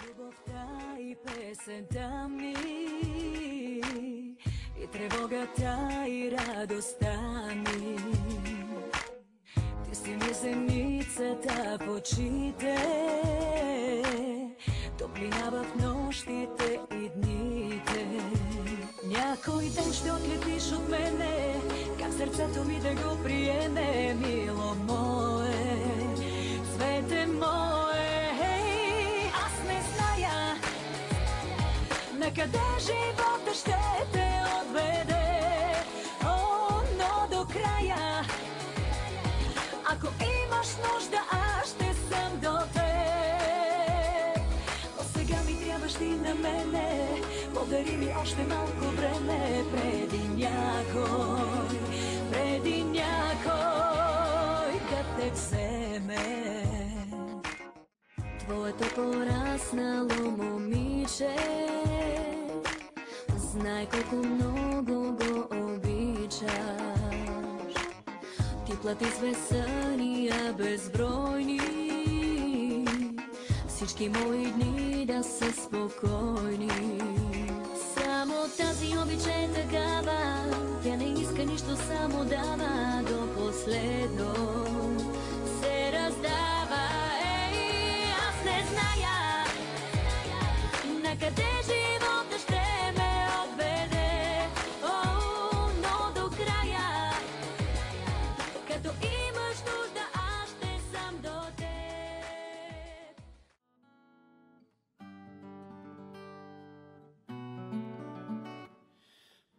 Любовта и песента ми, и тревогата и радостта ми. Ти си ми зеницата в очите, топлина в нощите и дните. Някой ден ще отлетиш от мене, как сърцето ми да го приеме, мило мое, свете мое. Аз не зная накъде живота ще те отведе, но до края, ако имаш нужда, аз ще съм до теб. Но сега ми трябваш ти на мене, подари ми още малко време, преди някой да те вземе. Твоето пораснало момиче знай колко много го обичаш. Ти плати с весъния безбройни, всички мои дни да са спокойни. Само тази обич е такава, тя не иска нищо, само дава, до последно се раздава. Аз не зная накъде живота ще ме отведе, но до края, като имаш нужда, аз ще съм до теб.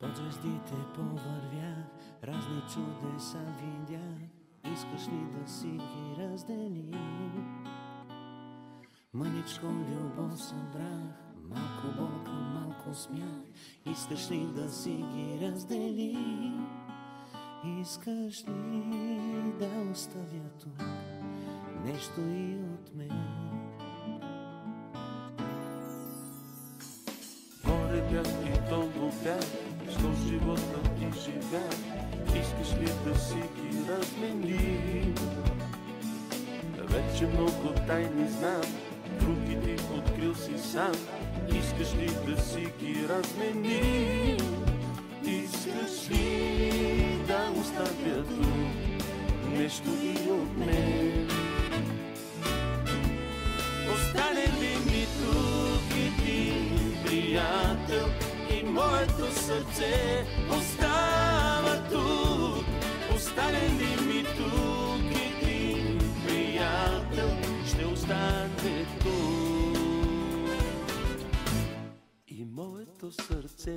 Под звездите повървях, разни чудеса видях. Искаш ли да си ги разделим? Мъничко любов събрах, малко болка, малко смях. Искаш ли да си ги разделим? Искаш ли да оставя тук нещо и от мен? Море бях и дълго бях, сто живота ти живя. Искаш ли да си ги разменим? Вече много тайни знам, други ти открил си сам. Искаш ли да си ги разменим? Искаш ли да оставя тук нещо и от мен? Остане ли ми тук един приятел и моето сърце остава тук? Остане ли ми тук един приятел, ще остане тук и моето сърце.